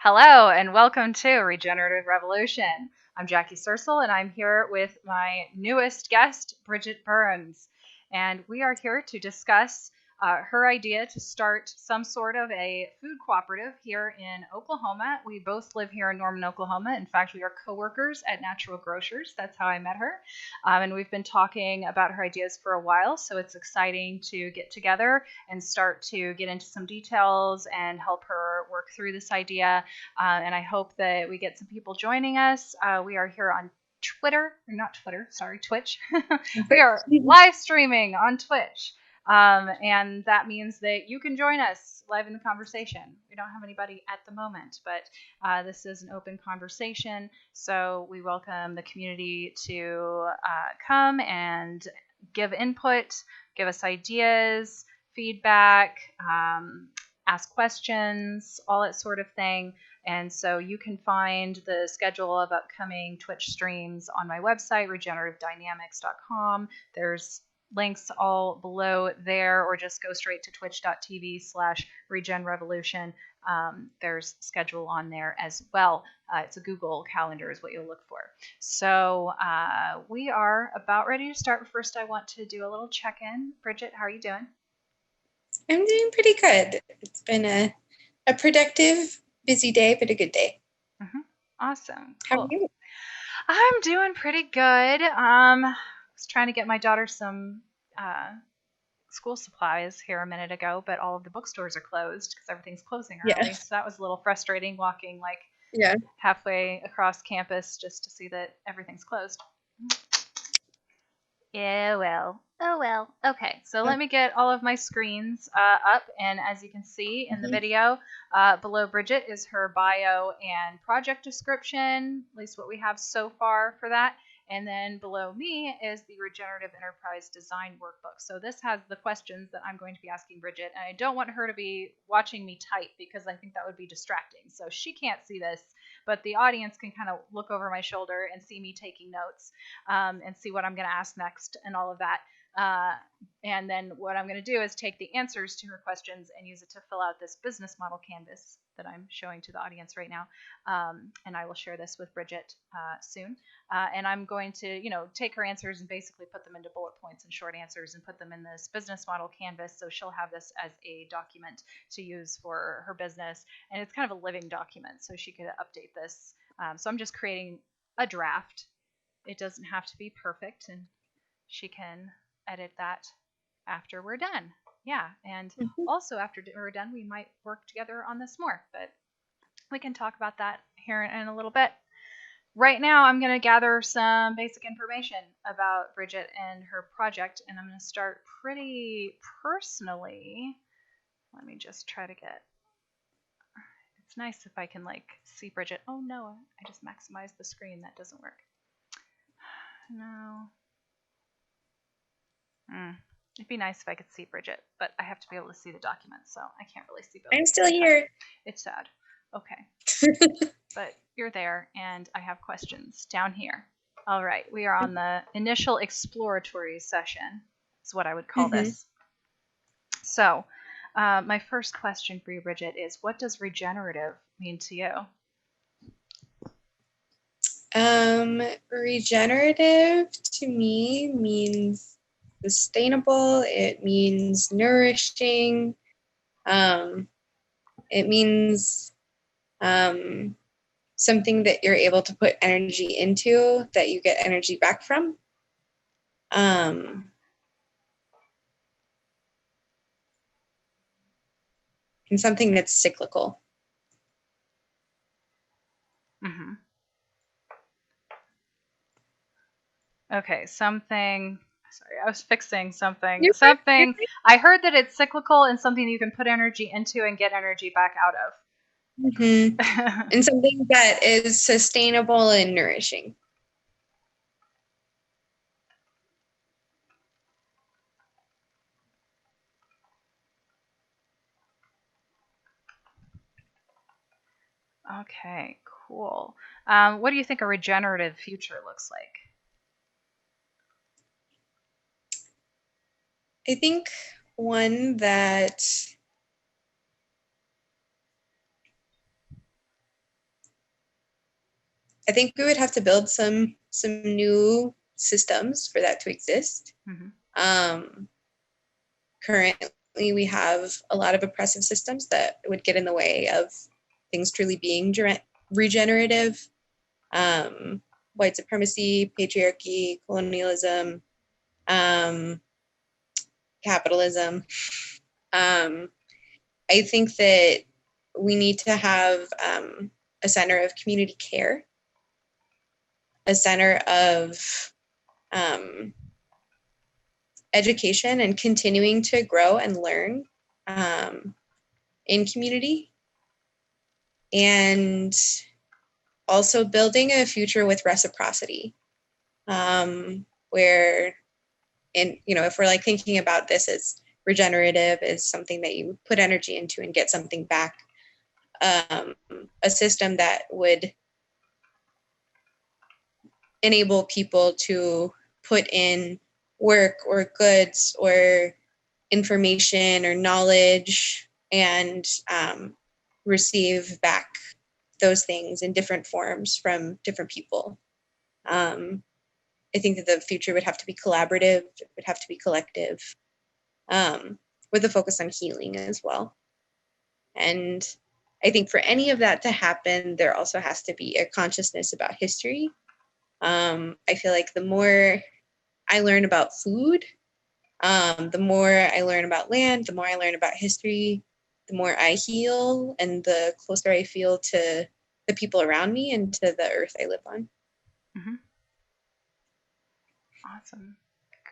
Hello and welcome to Regenerative Revolution. I'm Jacki Saorsail and I'm here with my newest guest, Bridget Burns. And we are here to discuss her idea to start some sort of a food cooperative here in Oklahoma. We both live here in Norman, Oklahoma. In fact, we are co-workers at Natural Grocers. That's how I met her. And we've been talking about her ideas for a while, so it's exciting to get together and start to get into some details and help her work through this idea. And I hope that we get some people joining us. We are here on Twitch. We are live streaming on Twitch. And that means that you can join us live in the conversation. We don't have anybody at the moment, but this is an open conversation. So we welcome the community to come and give input, give us ideas, feedback, ask questions, all that sort of thing. And so you can find the schedule of upcoming Twitch streams on my website, regenerativedynamics.com. There's links all below there, or just go straight to twitch.tv/regenrevolution. There's schedule on there as well. It's a Google Calendar is what you'll look for. So we are about ready to start. First, I want to do a little check-in. Bridget, how are you doing? I'm doing pretty good. It's been a productive, busy day, but a good day. Mm-hmm. Awesome. How cool. are you? I'm doing pretty good. Was trying to get my daughter some school supplies here a minute ago, but all of the bookstores are closed because everything's closing early. Yeah. So that was a little frustrating, walking halfway across campus just to see that everything's closed. Yeah, well. Oh, well. Okay, so let me get all of my screens up, and as you can see in the video, below Bridget is her bio and project description, at least what we have so far for that. And then below me is the Regenerative Enterprise Design Workbook. So this has the questions that I'm going to be asking Bridget, and I don't want her to be watching me type because I think that would be distracting. So she can't see this, but the audience can kind of look over my shoulder and see me taking notes and see what I'm going to ask next and all of that. And then what I'm going to do is take the answers to her questions and use it to fill out this business model canvas that I'm showing to the audience right now. And I will share this with Bridget soon. And I'm going to, take her answers and basically put them into bullet points and short answers and put them in this business model canvas. So she'll have this as a document to use for her business. And it's kind of a living document, so she could update this. So I'm just creating a draft. It doesn't have to be perfect, and she can edit that after we're done. Yeah, and also after we're done, we might work together on this more, but we can talk about that here in a little bit. Right now, I'm going to gather some basic information about Bridget and her project, and I'm going to start pretty personally. Let me just try to get... It's nice if I can, see Bridget. Oh, no, I just maximized the screen. That doesn't work. No. It'd be nice if I could see Bridget, but I have to be able to see the document, so I can't really see both. I'm still here. It's sad. Okay. But you're there, and I have questions down here. All right. We are on the initial exploratory session, is what I would call this. So my first question for you, Bridget, is what does regenerative mean to you? Regenerative to me means sustainable. It means nourishing. It means something that you're able to put energy into that you get energy back from. And something that's cyclical. Mm-hmm. Okay, something... Sorry, I was fixing something. I heard that it's cyclical and something you can put energy into and get energy back out of. Mm-hmm. And something that is sustainable and nourishing. Okay, cool. What do you think a regenerative future looks like? I think one that I think we would have to build some new systems for that to exist. Currently, we have a lot of oppressive systems that would get in the way of things truly being regenerative. White supremacy, patriarchy, colonialism, capitalism. I think that we need to have a center of community care, a center of education and continuing to grow and learn in community, and also building a future with reciprocity, where, if we're like thinking about this as regenerative is something that you put energy into and get something back, a system that would enable people to put in work or goods or information or knowledge and receive back those things in different forms from different people. I think that the future would have to be collaborative, it would have to be collective, with a focus on healing as well. And I think for any of that to happen, there also has to be a consciousness about history. I feel like the more I learn about food, the more I learn about land, the more I learn about history, the more I heal, and the closer I feel to the people around me and to the earth I live on. Mm-hmm. Awesome.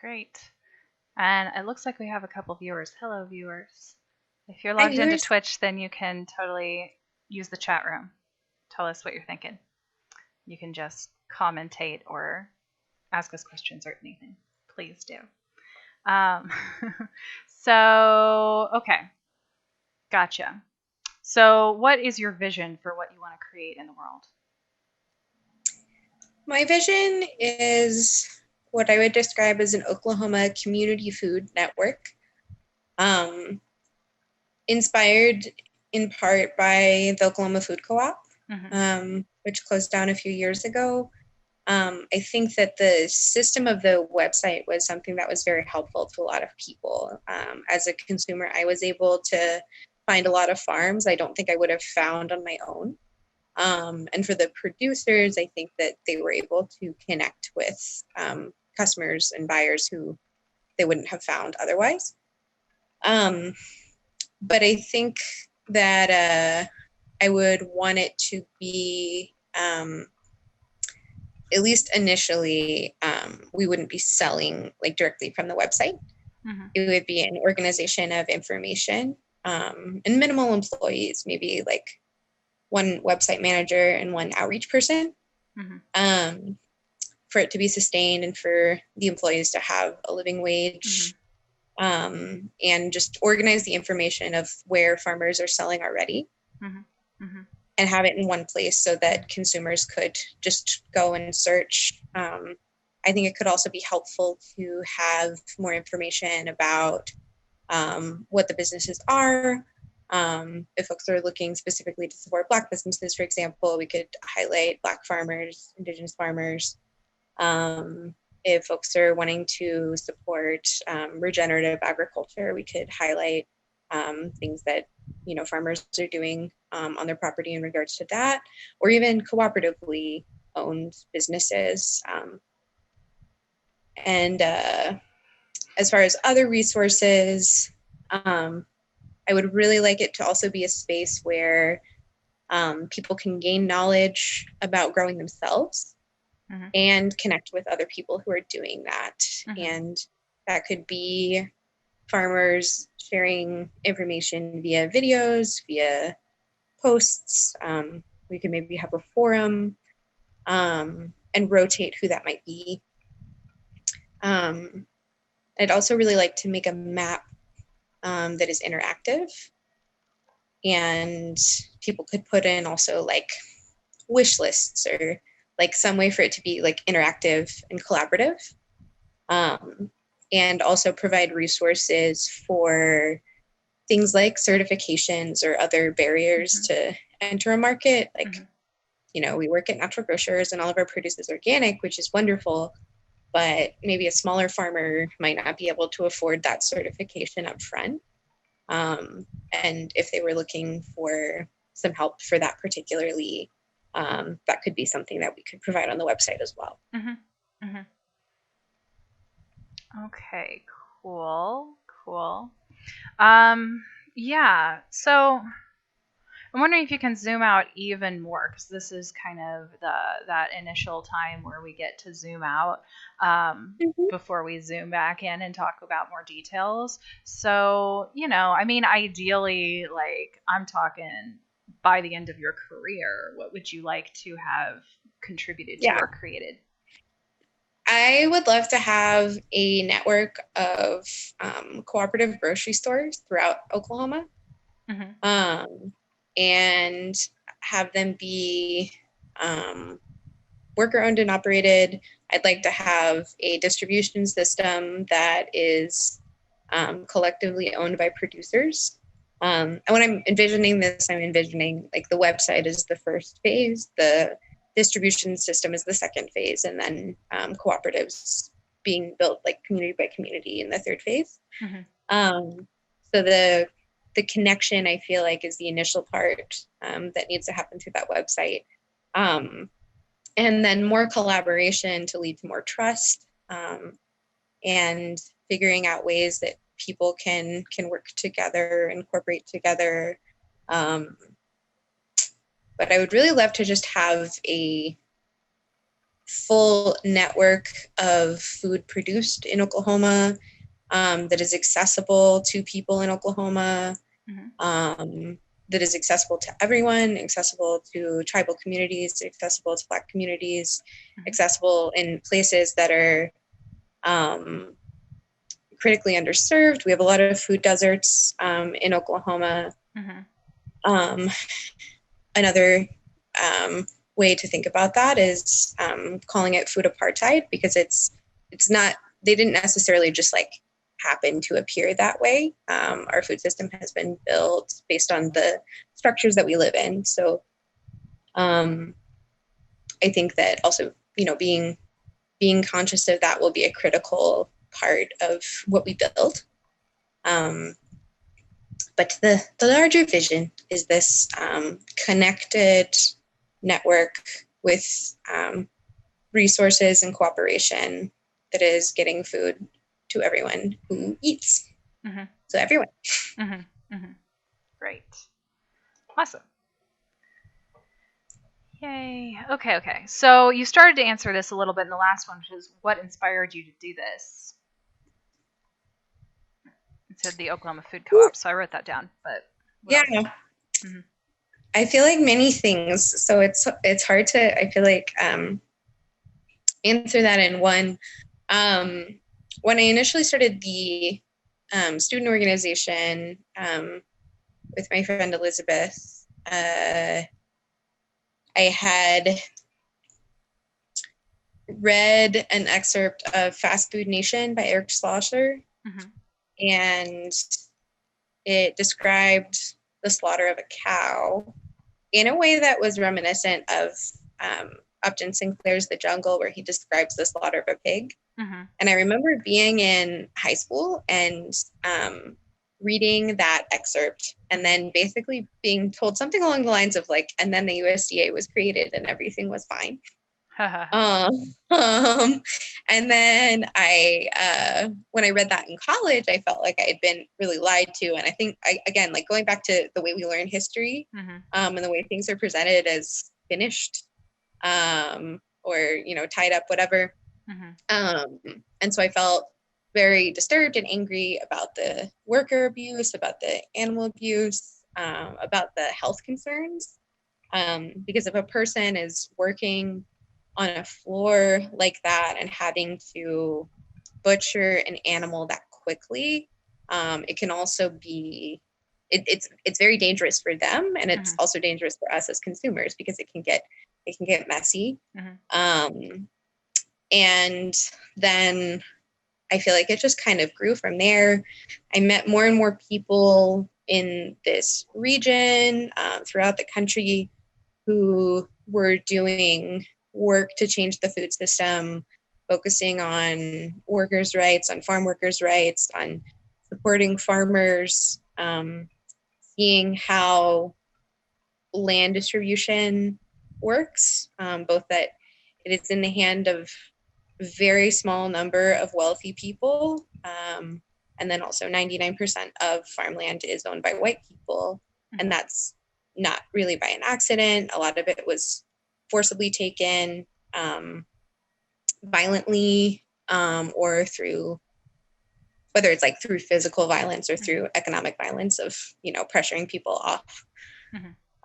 Great. And it looks like we have a couple viewers. Hello, viewers. If you're logged into Twitch, then you can totally use the chat room. Tell us what you're thinking. You can just commentate or ask us questions or anything. Please do. Okay. Gotcha. So what is your vision for what you want to create in the world? My vision is what I would describe as an Oklahoma community food network, inspired in part by the Oklahoma Food Co-op, which closed down a few years ago. I think that the system of the website was something that was very helpful to a lot of people. As a consumer, I was able to find a lot of farms I don't think I would have found on my own. And for the producers, I think that they were able to connect with customers and buyers who they wouldn't have found otherwise. But I think that I would want it to be, at least initially, we wouldn't be selling like directly from the website. It would be an organization of information and minimal employees, maybe like one website manager and one outreach person, for it to be sustained and for the employees to have a living wage, and just organize the information of where farmers are selling already, and have it in one place so that consumers could just go and search. I think it could also be helpful to have more information about what the businesses are. If folks are looking specifically to support Black businesses, for example, we could highlight Black farmers, Indigenous farmers. If folks are wanting to support regenerative agriculture, we could highlight things that farmers are doing on their property in regards to that, or even cooperatively owned businesses. And as far as other resources, I would really like it to also be a space where people can gain knowledge about growing themselves and connect with other people who are doing that. And that could be farmers sharing information via videos, via posts. We could maybe have a forum and rotate who that might be. I'd also really like to make a map that is interactive, and people could put in also like wish lists or like some way for it to be like interactive and collaborative, and also provide resources for things like certifications or other barriers to enter a market, like we work at natural grocers and all of our produce is organic, which is wonderful, but maybe a smaller farmer might not be able to afford that certification up front. And if they were looking for some help for that particularly, that could be something that we could provide on the website as well. Mm-hmm. Mm-hmm. Okay, cool. Yeah, so I'm wondering if you can zoom out even more, because this is kind of that initial time where we get to zoom out before we zoom back in and talk about more details. So, I mean, ideally, like, I'm talking by the end of your career, what would you like to have contributed to or created? I would love to have a network of cooperative grocery stores throughout Oklahoma. Mm-hmm. And have them be worker owned and operated. I'd like to have a distribution system that is collectively owned by producers. And when I'm envisioning this, I'm envisioning like the website is the first phase, the distribution system is the second phase, and then cooperatives being built like community by community in the third phase. Mm-hmm. So the connection, I feel like, is the initial part that needs to happen through that website. And then more collaboration to lead to more trust, and figuring out ways that people can work together and cooperate together. But I would really love to just have a full network of food produced in Oklahoma that is accessible to people in Oklahoma, mm-hmm. That is accessible to everyone, accessible to tribal communities, accessible to Black communities, mm-hmm. accessible in places that are critically underserved. We have a lot of food deserts in Oklahoma. Mm-hmm. Another way to think about that is calling it food apartheid, because it's not, they didn't necessarily just like happen to appear that way. Our food system has been built based on the structures that we live in. So I think that also, being conscious of that will be a critical part of what we build. But the larger vision is this connected network with resources and cooperation that is getting food to everyone who eats. Mm-hmm. So everyone. Mm-hmm. Mm-hmm. Great. Awesome. Yay. Okay. So you started to answer this a little bit in the last one, which is what inspired you to do this? It said the Oklahoma Food Co-op, so I wrote that down. But yeah. Mm-hmm. I feel like many things. So it's hard to, I feel like, answer that in one. When I initially started the student organization with my friend Elizabeth, I had read an excerpt of Fast Food Nation by Eric Schlosser, mm-hmm. and it described the slaughter of a cow in a way that was reminiscent of Upton Sinclair's The Jungle, where he describes the slaughter of a pig. Mm-hmm. And I remember being in high school and reading that excerpt and then basically being told something along the lines of like, and then the USDA was created and everything was fine. And then when I read that in college, I felt like I had been really lied to. And I think, again, like going back to the way we learn history, mm-hmm. And the way things are presented as finished, or, tied up, whatever. Mm-hmm. And so I felt very disturbed and angry about the worker abuse, about the animal abuse, about the health concerns. Because if a person is working on a floor like that and having to butcher an animal that quickly, it can also be, it's very dangerous for them, and it's mm-hmm. also dangerous for us as consumers because it can get messy. Mm-hmm. And then I feel like it just kind of grew from there. I met more and more people in this region, throughout the country, who were doing work to change the food system, focusing on workers' rights, on farm workers' rights, on supporting farmers, seeing how land distribution works, both that it is in the hand of a very small number of wealthy people, and then also 99% of farmland is owned by white people, and that's not really by an accident. A lot of it was forcibly taken, violently, or through, whether it's like through physical violence or through economic violence of, pressuring people off.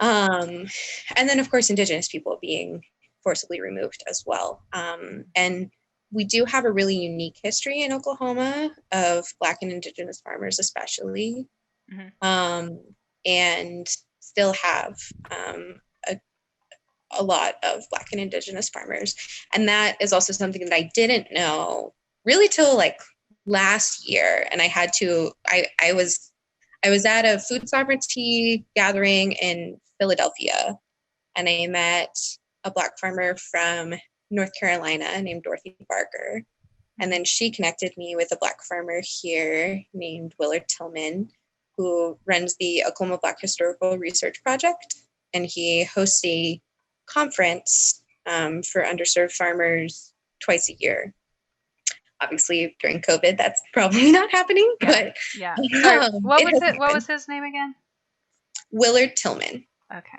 And then of course, Indigenous people being forcibly removed as well. And we do have a really unique history in Oklahoma of Black and Indigenous farmers, especially, and still have a lot of Black and Indigenous farmers. And that is also something that I didn't know really till like last year. And I had to, I was at a food sovereignty gathering in Philadelphia, and I met a Black farmer from North Carolina named Dorothy Barker. And then she connected me with a Black farmer here named Willard Tillman, who runs the Oklahoma Black Historical Research Project. And he hosts a conference for underserved farmers twice a year. Obviously, during COVID, that's probably not happening. But sorry, what was his name again? Willard Tillman. Okay.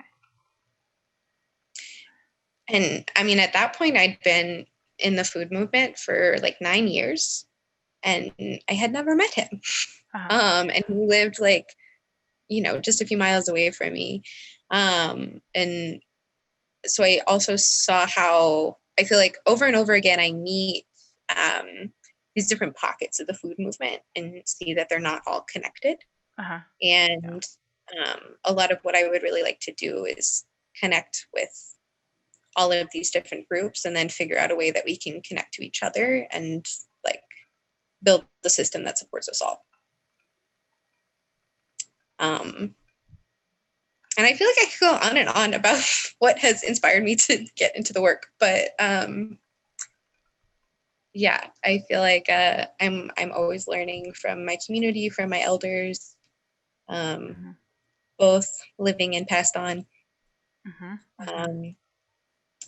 And I mean, at that point, I'd been in the food movement for like 9 years, and I had never met him. And he lived like, just a few miles away from me. And so I also saw how I feel like over and over again, I meet these different pockets of the food movement and see that they're not all connected. And a lot of what I would really like to do is connect with all of these different groups and then figure out a way that we can connect to each other and like build the system that supports us all. And I feel like I could go on and on about what has inspired me to get into the work, but yeah, I feel like I'm always learning from my community, from my elders, both living and passed on.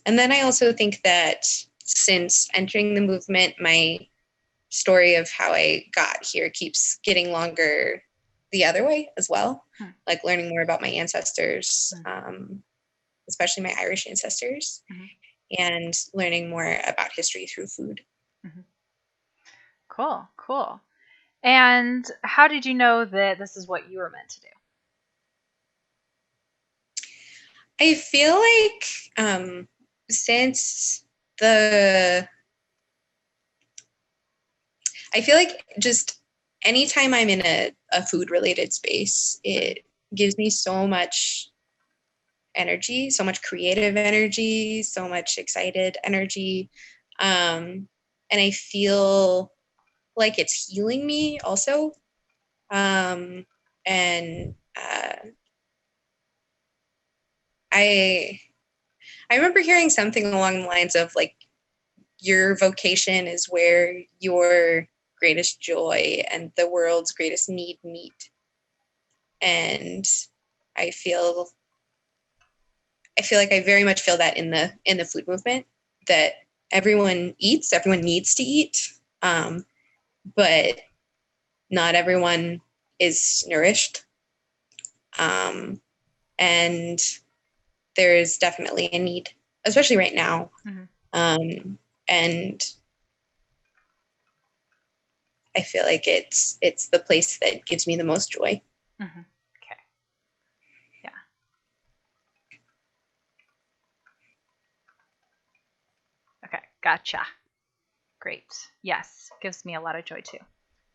And then I also think that since entering the movement, my story of how I got here keeps getting longer the other way as well. Like learning more about my ancestors, especially my Irish ancestors, and learning more about history through food. Cool. And how did you know that this is what you were meant to do? I feel like I feel like just anytime I'm in a food related space, it gives me so much energy, so much creative energy, so much excited energy. And I feel like it's healing me also. And I remember hearing something along the lines of like, your vocation is where your greatest joy and the world's greatest need meet. And I feel like I very much feel that in the food movement, that everyone eats, everyone needs to eat, but not everyone is nourished. And there is definitely a need, especially right now. And I feel like it's the place that gives me the most joy. Okay. Yeah. Okay. Gotcha. Great. Yes. Gives me a lot of joy too.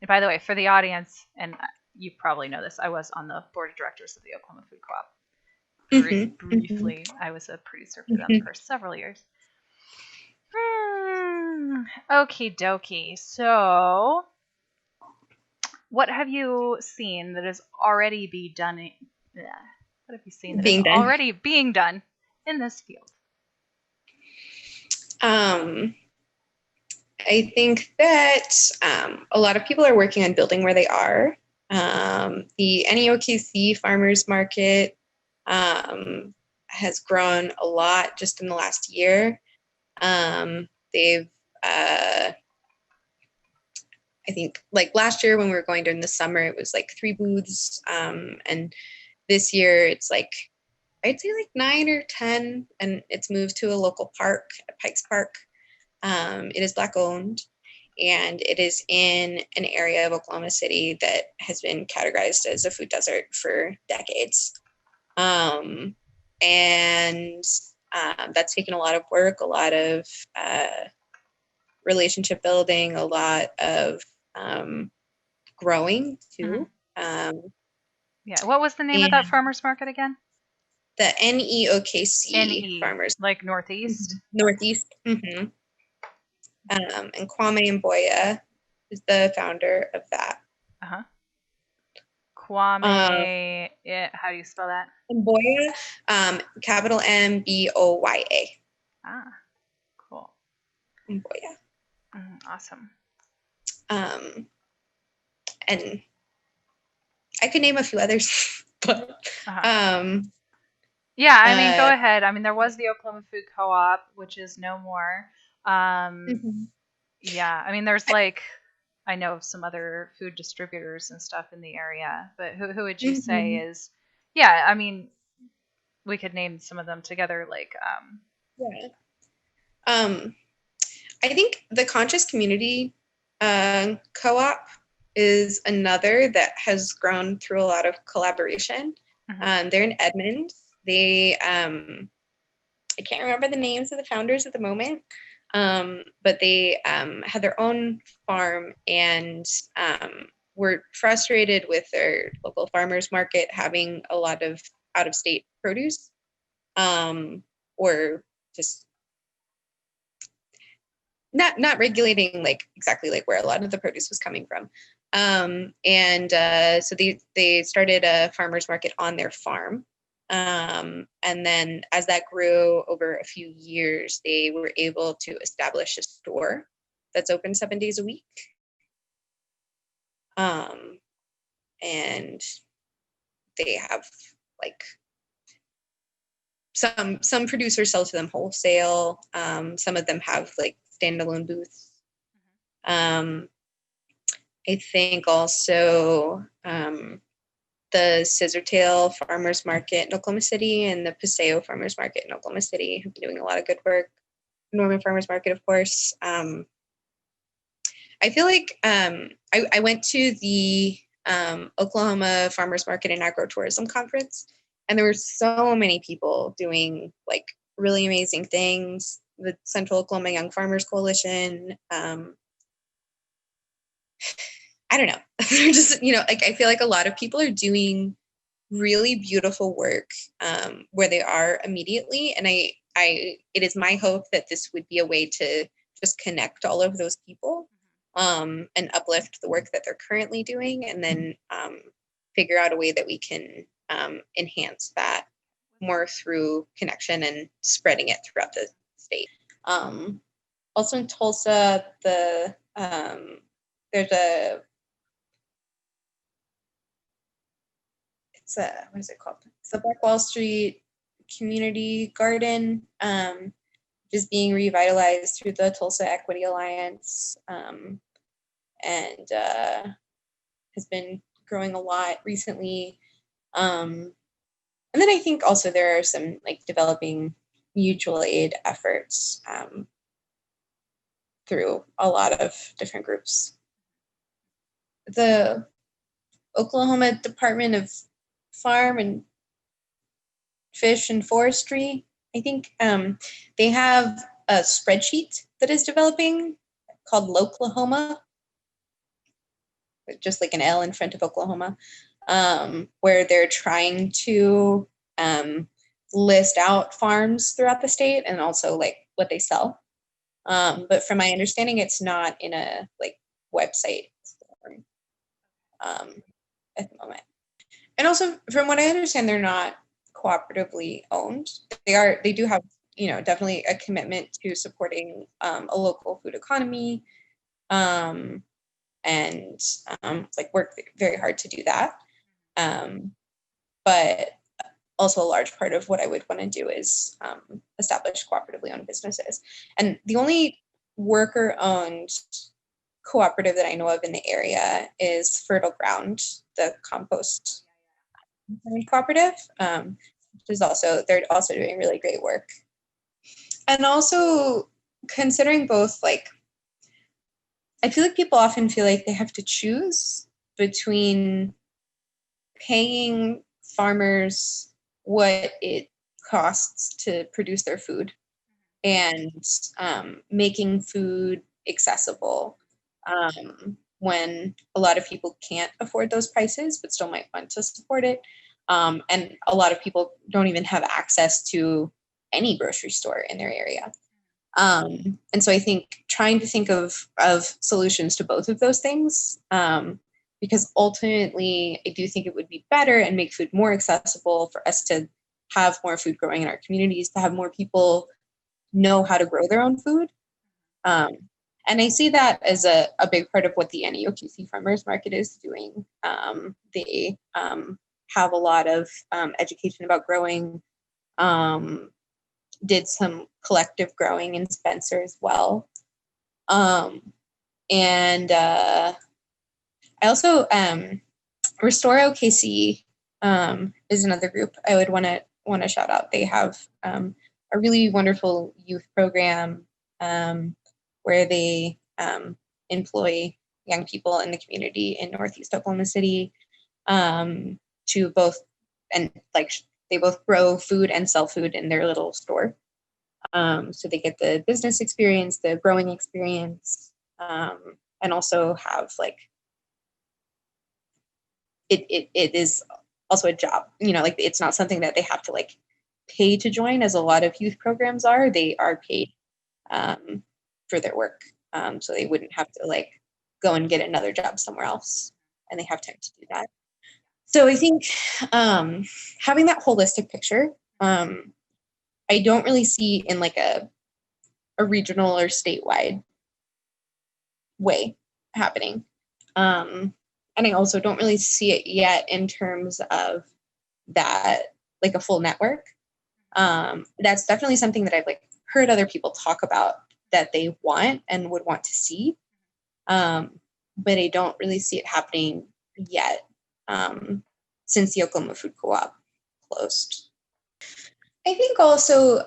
And by the way, for the audience, and you probably know this, I was on the board of directors of the Oklahoma Food Co-op. Briefly. I was a producer for them for several years. Okie dokie. So, what have you seen that is already already being done in this field? I think that a lot of people are working on building where they are. The NEOKC Farmers Market has grown a lot just in the last year. They've, I think, like last year when we were going during the summer, it was like 3 booths. And this year it's like, I'd say like 9 or 10, and it's moved to a local park, Pikes Park. It is Black owned, and it is in an area of Oklahoma City that has been categorized as a food desert for decades. And that's taken a lot of work, a lot of relationship building, a lot of growing too. Yeah. What was the name of that farmer's market again? The NEOKC Farmers. Like Northeast? Northeast. Mm-hmm. And Kwame Mboya is the founder of that. Uh-huh. Kwame, how do you spell that? Mboya, capital MBOYA. Ah, cool. Mboya. Awesome. And I could name a few others, but yeah, I mean, go ahead. I mean, there was the Oklahoma Food Co-op, which is no more. Yeah, I mean, there's like, I know of some other food distributors and stuff in the area, but who would you say is, yeah, I mean, we could name some of them together, like, I think the Conscious Community Co-op is another that has grown through a lot of collaboration. They're in Edmond. They, I can't remember the names of the founders at the moment, but they had their own farm and were frustrated with their local farmers market having a lot of out-of-state produce, or just not regulating like exactly like where a lot of the produce was coming from. So they started a farmers market on their farm. And then as that grew over a few years, they were able to establish a store that's open 7 days a week. And they have like some producers sell to them wholesale. Some of them have like standalone booths. I think also the Scissortail Farmers Market in Oklahoma City and the Paseo Farmers Market in Oklahoma City have been doing a lot of good work. Norman Farmers Market, of course. I feel like I went to the Oklahoma Farmers Market and Agro-Tourism Conference, and there were so many people doing like really amazing things. The Central Oklahoma Young Farmers Coalition. I don't know. Just, like I feel like a lot of people are doing really beautiful work where they are immediately. And it is my hope that this would be a way to just connect all of those people and uplift the work that they're currently doing, and then figure out a way that we can enhance that more through connection and spreading it throughout the state. Also in Tulsa, there's what is it called? It's the Black Wall Street Community Garden, just being revitalized through the Tulsa Equity Alliance, and has been growing a lot recently. And then I think also there are some like developing mutual aid efforts through a lot of different groups. The Oklahoma Department of Farm and Fish and Forestry, I think they have a spreadsheet that is developing called Loklahoma, just like an L in front of Oklahoma, where they're trying to list out farms throughout the state and also like what they sell. But from my understanding, it's not in a like website form at the moment. And also, from what I understand, they're not cooperatively owned. They do have definitely a commitment to supporting a local food economy, and like work very hard to do that. But also a large part of what I would want to do is establish cooperatively owned businesses. And the only worker-owned cooperative that I know of in the area is Fertile Ground, the compost cooperative, which is they're also doing really great work. And also considering both, like, I feel like people often feel like they have to choose between paying farmers what it costs to produce their food and making food accessible, when a lot of people can't afford those prices but still might want to support it. And a lot of people don't even have access to any grocery store in their area. And so I think trying to think of solutions to both of those things, because ultimately I do think it would be better and make food more accessible for us to have more food growing in our communities, to have more people know how to grow their own food. And I see that as a big part of what the NEOQC Farmers Market is doing. They have a lot of education about growing, did some collective growing in Spencer as well. And I also, Restore OKC is another group I would want to shout out. They have a really wonderful youth program where they employ young people in the community in Northeast Oklahoma City to both, and like they both grow food and sell food in their little store. So they get the business experience, the growing experience, and also have like, it is also a job, like it's not something that they have to like pay to join, as a lot of youth programs are. They are paid for their work. So they wouldn't have to like go and get another job somewhere else, and they have time to do that. So I think having that holistic picture, I don't really see in like a regional or statewide way happening. And I also don't really see it yet in terms of that, like a full network. That's definitely something that I've like heard other people talk about that they want and would want to see. But I don't really see it happening yet, since the Oklahoma Food Co-op closed. I think also,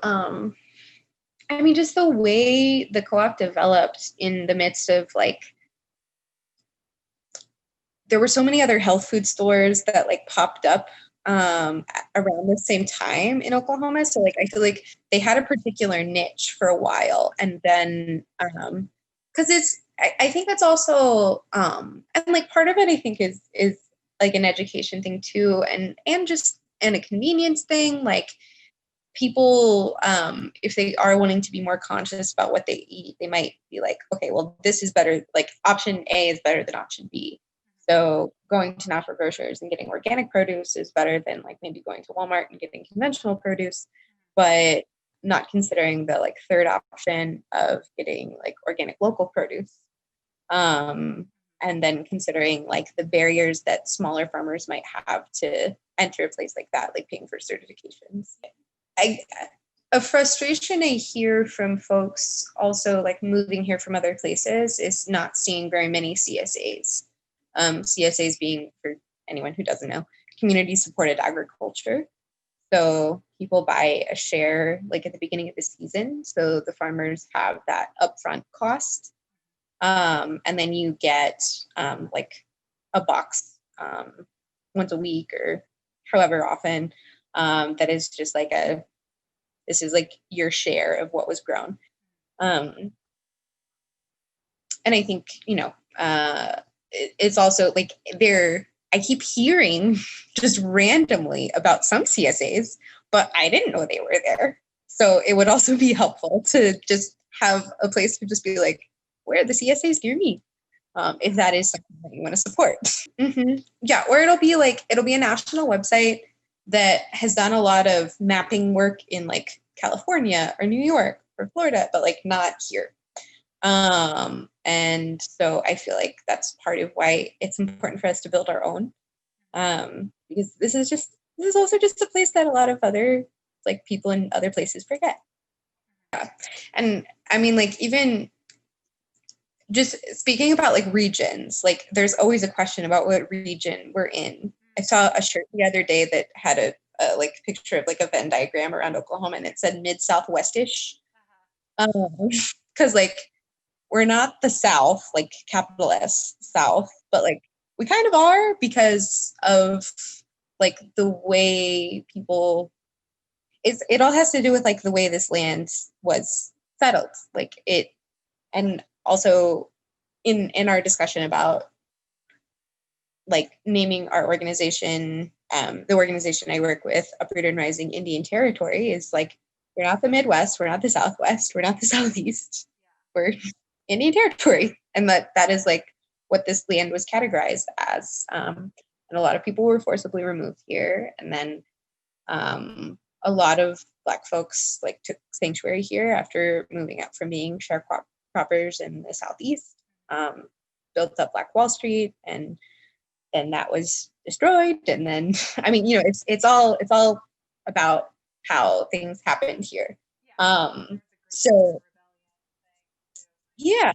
just the way the co-op developed in the midst of like, there were so many other health food stores that like popped up around the same time in Oklahoma. So like, I feel like they had a particular niche for a while, and then because I think that's also and like part of it I think is like an education thing too, and a convenience thing. Like people, if they are wanting to be more conscious about what they eat, they might be like, okay, well, this is better. Like option A is better than option B. So going to natural grocers and getting organic produce is better than like maybe going to Walmart and getting conventional produce, but not considering the like third option of getting like organic local produce. And then considering like the barriers that smaller farmers might have to enter a place like that, like paying for certifications. A frustration I hear from folks also like moving here from other places is not seeing very many CSAs. CSAs being, for anyone who doesn't know, community supported agriculture. So people buy a share like at the beginning of the season. So the farmers have that upfront cost. And then you get like a box once a week or however often, that is just like this is like your share of what was grown. And I think, it's also like I keep hearing just randomly about some CSAs, but I didn't know they were there. So it would also be helpful to just have a place to just be like, where are the CSAs near me? If that is something that you want to support. Mm-hmm. Yeah, or it'll be a national website that has done a lot of mapping work in like California or New York or Florida, but like not here. And so I feel like that's part of why it's important for us to build our own. Because this is also just a place that a lot of other like people in other places forget. Yeah. And I mean, like, even just speaking about like regions, like there's always a question about what region we're in. I saw a shirt the other day that had a like picture of like a Venn diagram around Oklahoma, and it said mid-southwestish. Because like we're not the South, like capital S South, but like we kind of are because of like the way people. It all has to do with like the way this land was settled, like it, and also in our discussion about like naming our organization, the organization I work with, Uprooted and Rising Indian Territory, is like, we're not the Midwest, we're not the Southwest, we're not the Southeast, we're Indian Territory. And that is like what this land was categorized as. And a lot of people were forcibly removed here. And then a lot of Black folks like took sanctuary here after moving out from being sharecroppers in the Southeast, built up Black Wall Street, and then that was destroyed. And then, I mean, you know, it's all about how things happened here. So yeah.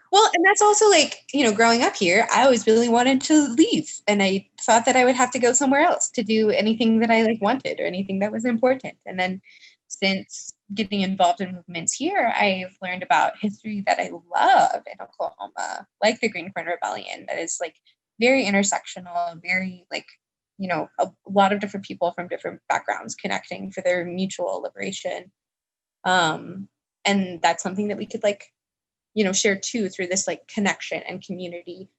Well, and that's also like, you know, growing up here, I always really wanted to leave. And I thought that I would have to go somewhere else to do anything that I like wanted or anything that was important. And then since getting involved in movements here, I've learned about history that I love in Oklahoma, like the Green Corn Rebellion, that is like very intersectional, very like, you know, a lot of different people from different backgrounds connecting for their mutual liberation. And that's something that we could like, you know, share too through this like connection and community.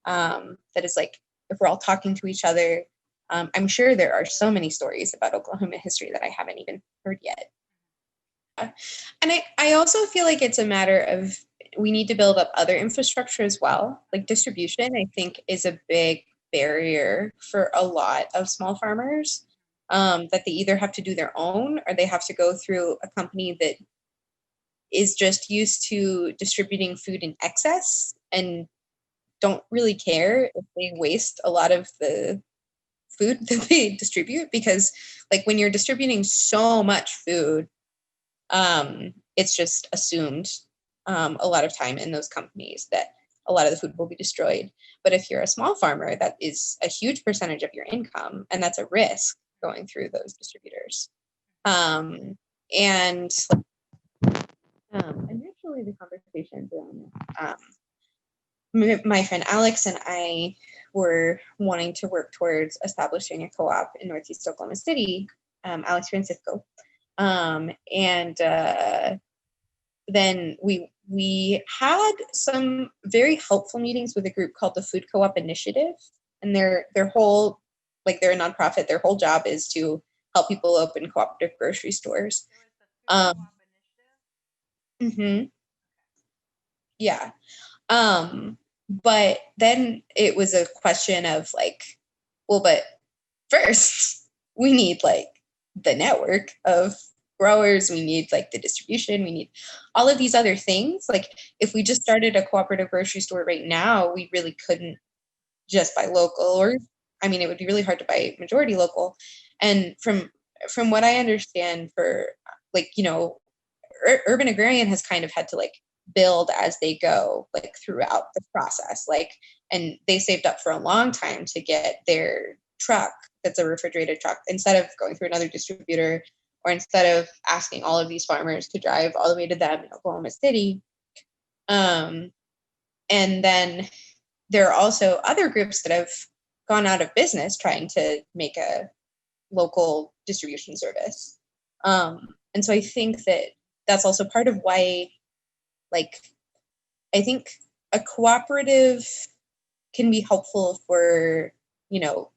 That is like, if we're all talking to each other, I'm sure there are so many stories about Oklahoma history that I haven't even heard yet. And I also feel like it's a matter of, we need to build up other infrastructure as well. Like distribution, I think, is a big barrier for a lot of small farmers, that they either have to do their own or they have to go through a company that is just used to distributing food in excess and don't really care if they waste a lot of the food that they distribute. Because like when you're distributing so much food, it's just assumed a lot of time in those companies that a lot of the food will be destroyed. But if you're a small farmer, that is a huge percentage of your income, and that's a risk going through those distributors. And initially the conversations around my friend Alex and I were wanting to work towards establishing a co-op in Northeast Oklahoma City, Alex Francisco. And then we had some very helpful meetings with a group called the Food Co-op Initiative, and their whole, like, they're a nonprofit. Their whole job is to help people open cooperative grocery stores. Yeah. But then it was a question of like, well, but first we need like the network of growers, we need like the distribution, we need all of these other things. Like if we just started a cooperative grocery store right now, we really couldn't just buy local, or I mean, it would be really hard to buy majority local. And from what I understand, for like, you know, urban agrarian has kind of had to like build as they go, like throughout the process, like, and they saved up for a long time to get their truck that's a refrigerated truck, instead of going through another distributor, or instead of asking all of these farmers to drive all the way to them in Oklahoma City. And then there are also other groups that have gone out of business trying to make a local distribution service. And so I think that that's also part of why, like, I think a cooperative can be helpful for, you know,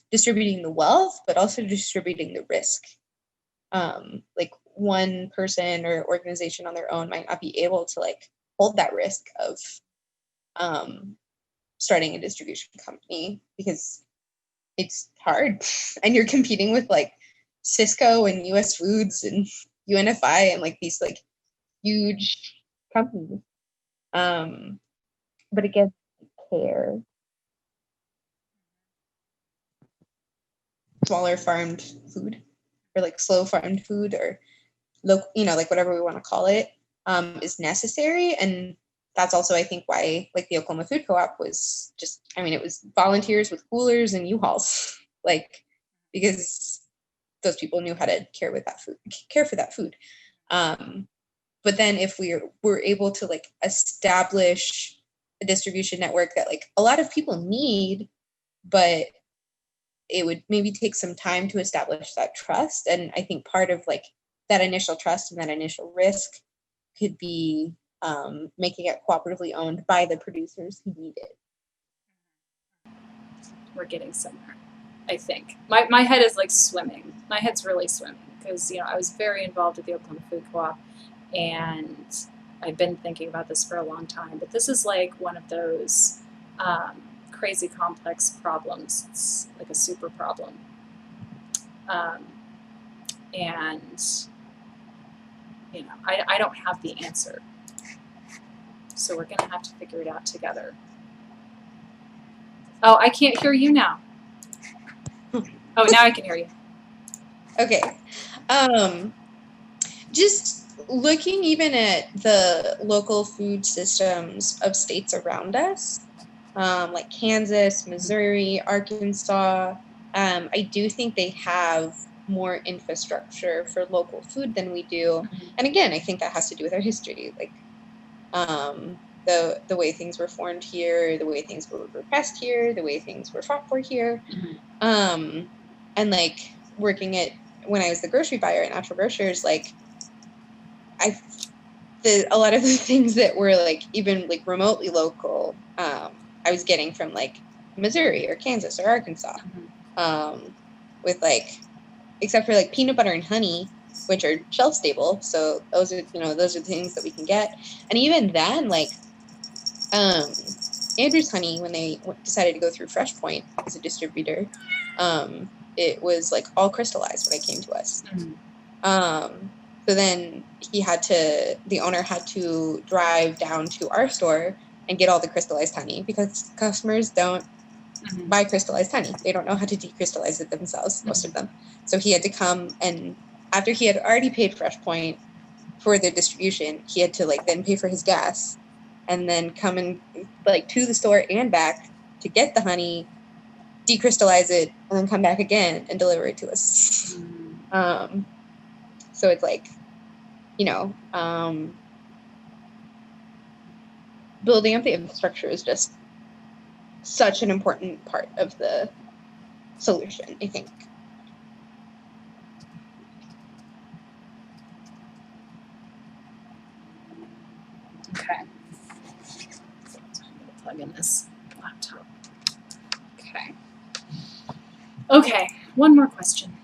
distributing the wealth, but also distributing the risk. Like one person or organization on their own might not be able to like hold that risk of starting a distribution company, because it's hard and you're competing with like Cisco and US Foods and UNFI and like these like huge companies. But it gets care. Smaller farmed food or like slow farmed food or local, like whatever we want to call it, is necessary. And that's also, I think, why like the Oklahoma Food Co-op was just, it was volunteers with coolers and U-Hauls, like, because those people knew how to care for that food. But then if we were able to like establish a distribution network that like a lot of people need, but it would maybe take some time to establish that trust. And I think part of like that initial trust and that initial risk could be making it cooperatively owned by the producers who need it. We're getting somewhere, I think. My head is like swimming. My head's really swimming because, I was very involved with the Oklahoma Food Co-op and I've been thinking about this for a long time, but this is like one of those crazy complex problems. It's like a super problem. And, I don't have the answer. So we're going to have to figure it out together. Oh, I can't hear you now. Oh, now I can hear you. Okay. Just looking even at the local food systems of states around us, like Kansas, Missouri, Arkansas, I do think they have more infrastructure for local food than we do. Mm-hmm. And again, I think that has to do with our history, like the way things were formed here, the way things were repressed here, the way things were fought for here. Mm-hmm. And like working at, when I was the grocery buyer at Natural Grocers, like a lot of the things that were like even like remotely local, I was getting from like Missouri or Kansas or Arkansas, with like, except for like peanut butter and honey, which are shelf stable. So those are the things that we can get. And even then, like Andrew's Honey, when they decided to go through Fresh Point as a distributor, it was like all crystallized when it came to us. So then the owner had to drive down to our store and get all the crystallized honey because customers don't buy crystallized honey. They don't know how to decrystallize it themselves, most of them. So he had to come, and after he had already paid Fresh Point for the distribution, he had to like then pay for his gas and then come and like to the store and back to get the honey, decrystallize it, and then come back again and deliver it to us. So it's like, building up the infrastructure is just such an important part of the solution, I think. Okay. I'm going to plug in this laptop. Okay, one more question.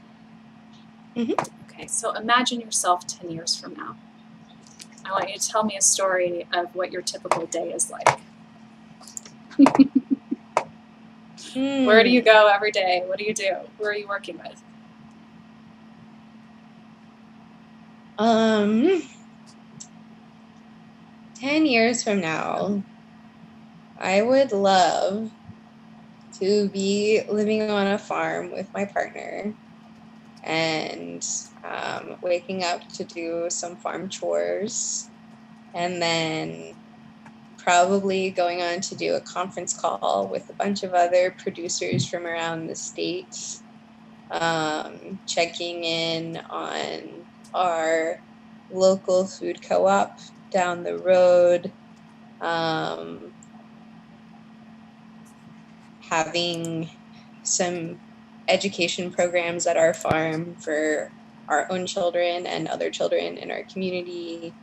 Mm-hmm. Okay, so imagine yourself 10 years from now. I want you to tell me a story of what your typical day is like. Where do you go every day? What do you do? Who are you working with? 10 years from now, I would love to be living on a farm with my partner and waking up to do some farm chores, and then probably going on to do a conference call with a bunch of other producers from around the state, checking in on our local food co-op down the road, having some education programs at our farm for our own children and other children in our community,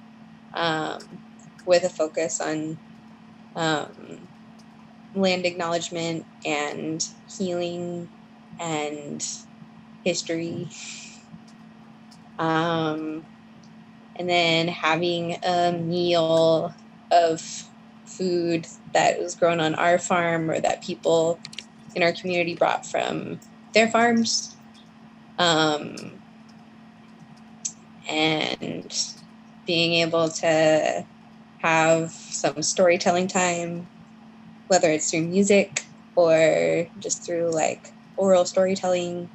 with a focus on land acknowledgement and healing and history. And then having a meal of food that was grown on our farm or that people in our community brought from their farms. and being able to have some storytelling time, whether it's through music or just through like oral storytelling.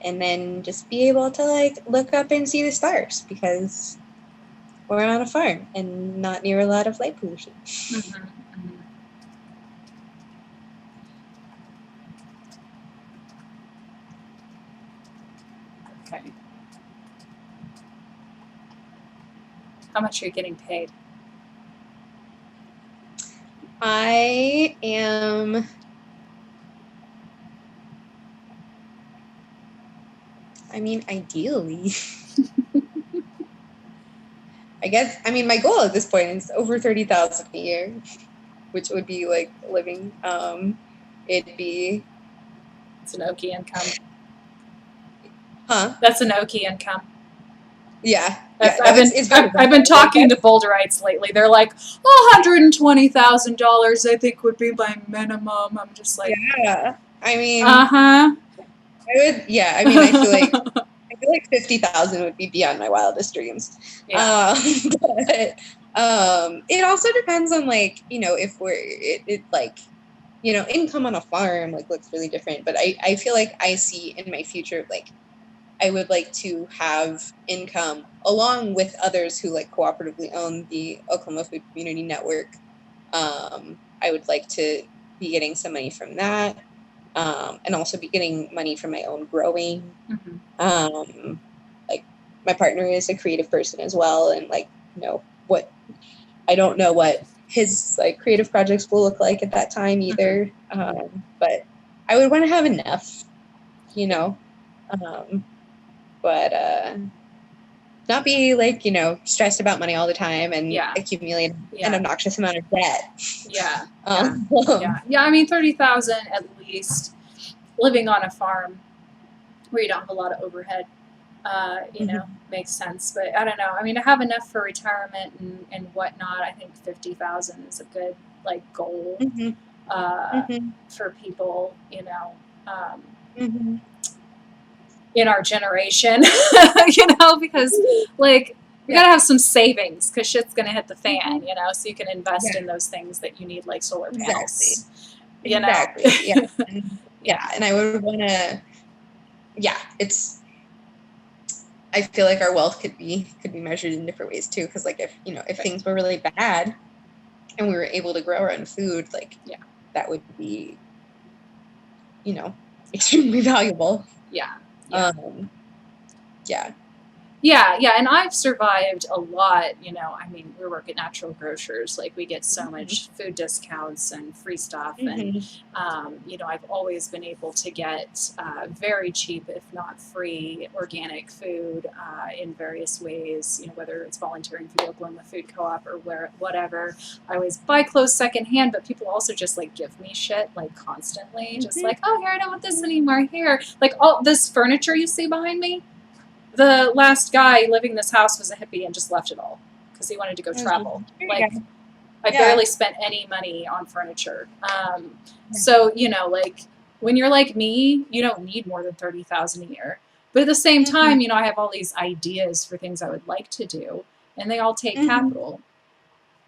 And then just be able to like look up and see the stars, because we're on a farm and not near a lot of light pollution. Mm-hmm. Okay. How much are you getting paid? I am, I mean, ideally, I guess, I mean, my goal at this point is over 30,000 a year, which would be like living. It'd be. It's an Okie income. Huh? That's an Okie income. Yeah. I've been talking to Boulderites lately. They're like, $120,000 I think would be my minimum. I'm just like, yeah. I mean, I would. Yeah. I mean, I feel like 50,000 would be beyond my wildest dreams. Yeah. But it also depends on like, you know, if it like, you know, income on a farm like looks really different. But I feel like I see in my future like I would like to have income along with others who like cooperatively own the Oklahoma Food Community Network. I would like to be getting some money from that, and also be getting money from my own growing. Mm-hmm. Like my partner is a creative person as well, and like, you know, I don't know what his like creative projects will look like at that time either. But I would want to have enough, you know. But not be like, you know, stressed about money all the time and accumulate an obnoxious amount of debt. Yeah. I mean, 30,000 at least, living on a farm where you don't have a lot of overhead, you know, makes sense. But I don't know. I mean, to have enough for retirement and whatnot, I think 50,000 is a good like goal for people, you know. In our generation, you know, because like we gotta have some savings because shit's gonna hit the fan, you know, so you can invest in those things that you need, like solar panels. You know? And I would want to. I feel like our wealth could be measured in different ways too, because like if things were really bad and we were able to grow our own food, like that would be, you know, extremely valuable. And I've survived a lot, you know. I mean, we work at Natural Grocers, like we get so much food discounts and free stuff, and you know, I've always been able to get very cheap, if not free, organic food in various ways, you know, whether it's volunteering for the Oklahoma Food Co-op or whatever. I always buy clothes secondhand, but people also just like give me shit like constantly, just like, oh, here, I don't want this anymore, here, like all this furniture you see behind me. The last guy living in this house was a hippie and just left it all because he wanted to go travel. Like, I barely spent any money on furniture. So, you know, like when you're like me, you don't need more than 30,000 a year. But at the same time, you know, I have all these ideas for things I would like to do, and they all take capital.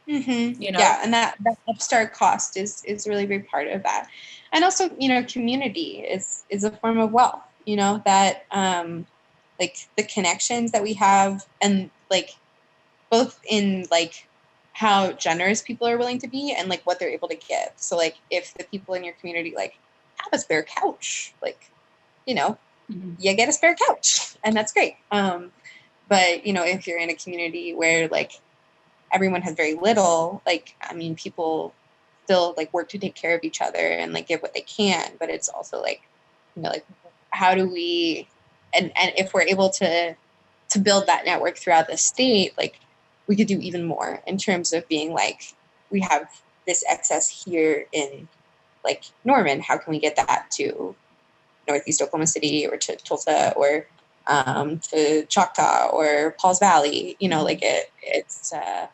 You know? Yeah, and that upstart cost is a really big part of that. And also, you know, community is a form of wealth, you know, that like the connections that we have, and like both in like how generous people are willing to be and like what they're able to give. So like if the people in your community like have a spare couch, like, you know, you get a spare couch, and that's great. But you know, if you're in a community where like everyone has very little, like, I mean, people still like work to take care of each other and like give what they can, but it's also like, you know, like how do we, and if we're able to build that network throughout the state, like we could do even more in terms of being like, we have this excess here in like Norman, how can we get that to Northeast Oklahoma City or to Tulsa or to Choctaw or Pauls Valley, you know, like it's a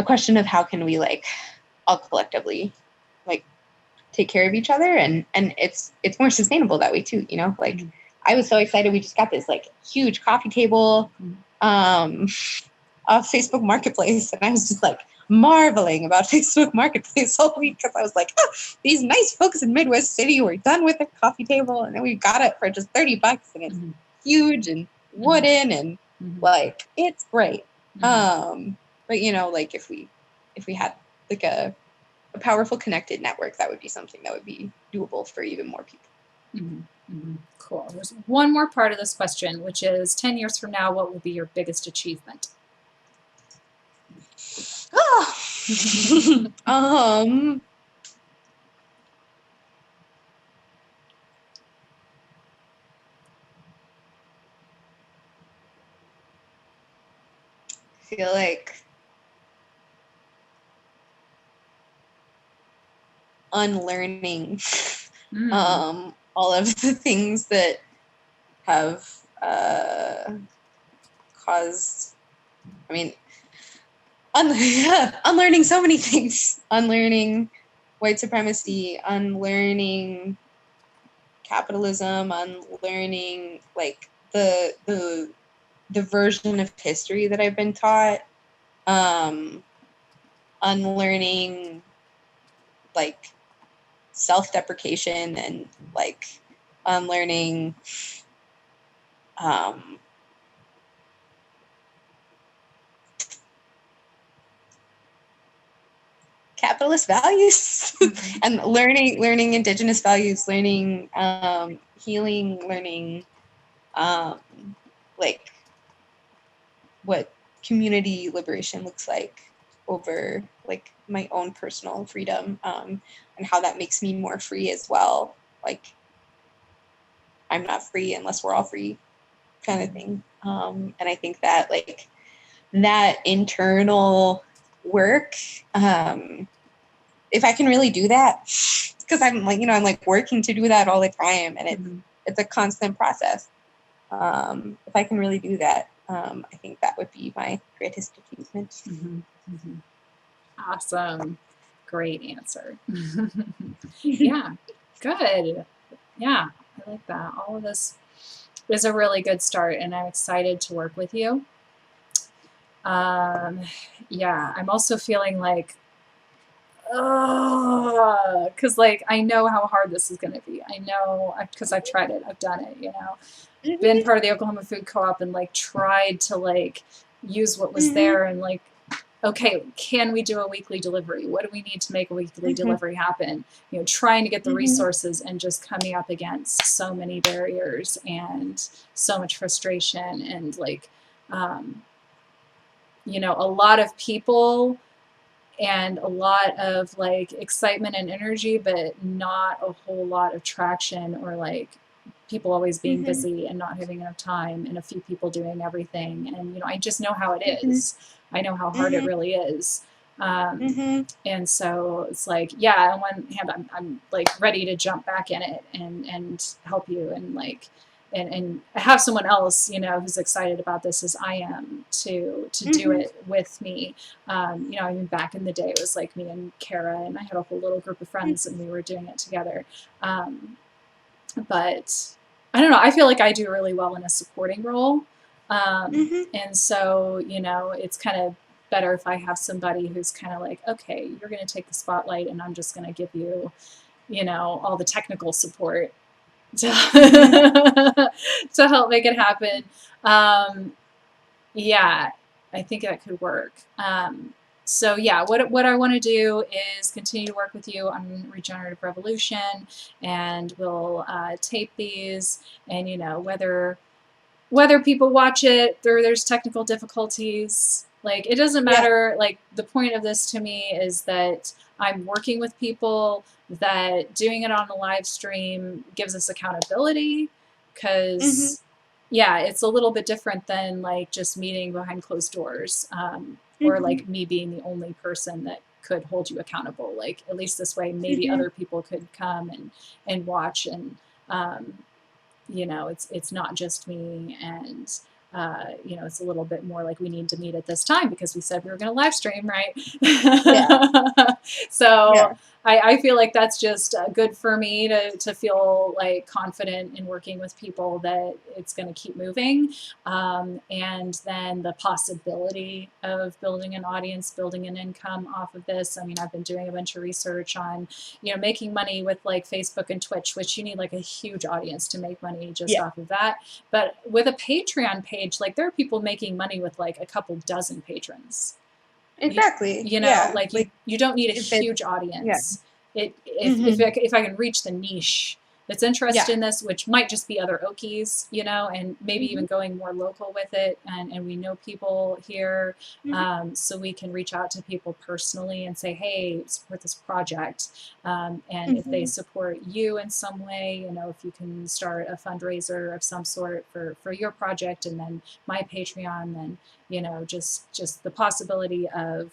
question of how can we like all collectively like take care of each other, and it's more sustainable that way too, you know. Like I was so excited, we just got this like huge coffee table off Facebook Marketplace, and I was just like marveling about Facebook Marketplace all week because I was like, oh, these nice folks in Midwest City were done with a coffee table, and then we got it for just $30, and it's huge and wooden and like it's great. But you know, like if we had like a powerful connected network, that would be something that would be doable for even more people. Cool. There's one more part of this question, which is 10 years from now, what will be your biggest achievement? I feel like unlearning all of the things that have caused, I mean, unlearning so many things. Unlearning white supremacy, unlearning capitalism, unlearning like the version of history that I've been taught, unlearning like self-deprecation, and like unlearning capitalist values and learning indigenous values, learning healing, learning like what community liberation looks like over like my own personal freedom, and how that makes me more free as well. Like I'm not free unless we're all free, kind of thing. And I think that like that internal work, if I can really do that, because I'm like, you know, I'm like working to do that all the time, and it's a constant process. If I can really do that, I think that would be my greatest achievement. Awesome. Great answer. Yeah, good. Yeah, I like that. All of this is a really good start, and I'm excited to work with you. Yeah, I'm also feeling like, because like I know how hard this is going to be. I know because I've tried it. I've done it, you know. Been part of the Oklahoma Food Co-op and like tried to like use what was there and like, okay, can we do a weekly delivery? What do we need to make a weekly delivery happen? You know, trying to get the resources and just coming up against so many barriers and so much frustration and like, you know, a lot of people and a lot of like excitement and energy, but not a whole lot of traction, or like people always being busy and not having enough time, and a few people doing everything. And, you know, I just know how it is. I know how hard it really is. And so it's like, yeah, on one hand, I'm like ready to jump back in it and help you and like, and have someone else, you know, who's excited about this as I am to do it with me. You know, I mean, back in the day, it was like me and Kara, and I had a whole little group of friends, and we were doing it together. But I don't know, I feel like I do really well in a supporting role. And so, you know, it's kind of better if I have somebody who's kind of like, okay, you're going to take the spotlight, and I'm just going to give you, you know, all the technical support to help make it happen. Yeah, I think that could work. So yeah, what I want to do is continue to work with you on Regenerative Revolution, and we'll tape these, and you know, whether people watch it, there's technical difficulties, like it doesn't matter. Like the point of this to me is that I'm working with people, that doing it on a live stream gives us accountability, because yeah, it's a little bit different than like just meeting behind closed doors, or like me being the only person that could hold you accountable. Like at least this way, maybe other people could come and watch, and you know, it's not just me, and you know, it's a little bit more like we need to meet at this time because we said we were going to live stream, right? So I feel like that's just good for me to feel like confident in working with people that it's going to keep moving. And then the possibility of building an audience, building an income off of this. I mean, I've been doing a bunch of research on, making money with like Facebook and Twitch, which you need like a huge audience to make money just off of that. But with a Patreon page, like there are people making money with like a couple dozen patrons. Exactly. Like you don't need a huge audience. If I can reach the niche that's interested in this, which might just be other Okies, and maybe even going more local with it, and we know people here, so we can reach out to people personally and say, hey, support this project, and if they support you in some way, if you can start a fundraiser of some sort for your project, and then my Patreon, then just the possibility of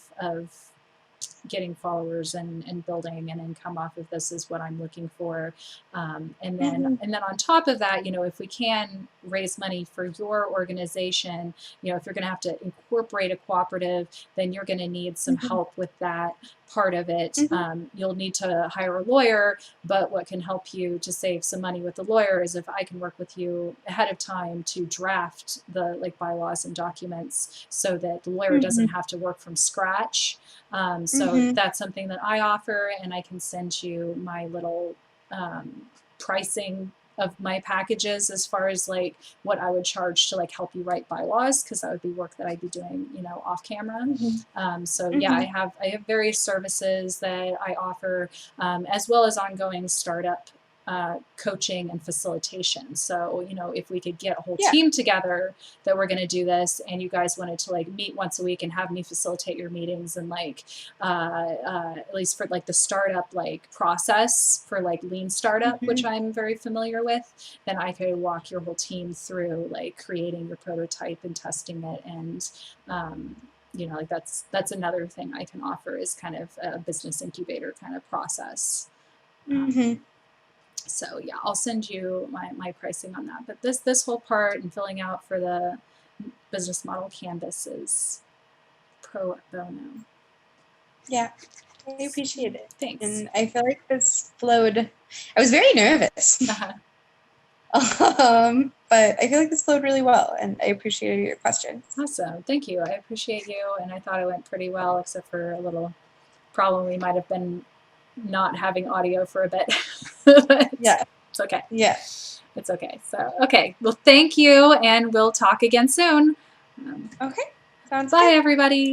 getting followers and building an income off of this is what I'm looking for. And then on top of that, if we can raise money for your organization, if you're going to have to incorporate a cooperative, then you're going to need some help with that part of it. You'll need to hire a lawyer, but what can help you to save some money with the lawyer is if I can work with you ahead of time to draft the bylaws and documents so that the lawyer doesn't have to work from scratch. So that's something that I offer, and I can send you my little pricing of my packages as far as like what I would charge to like help you write bylaws, because that would be work that I'd be doing off camera. So yeah, I have various services that I offer, as well as ongoing startup coaching and facilitation. So, if we could get a whole team together that we're going to do this, and you guys wanted to like meet once a week and have me facilitate your meetings, and like at least for like the startup like process for like lean startup, which I'm very familiar with, then I could walk your whole team through like creating your prototype and testing it. And like that's another thing I can offer, is kind of a business incubator kind of process. So yeah, I'll send you my pricing on that. But this whole part and filling out for the business model canvas is pro bono. Yeah, I appreciate it. Thanks. And I feel like this flowed. I was very nervous, but I feel like this flowed really well, and I appreciated your questions. Awesome, thank you. I appreciate you, and I thought it went pretty well, except for a little problem we might have been not having audio for a bit. It's okay. It's okay. So okay, well, thank you, and we'll talk again soon. Okay, sounds bye good. everybody.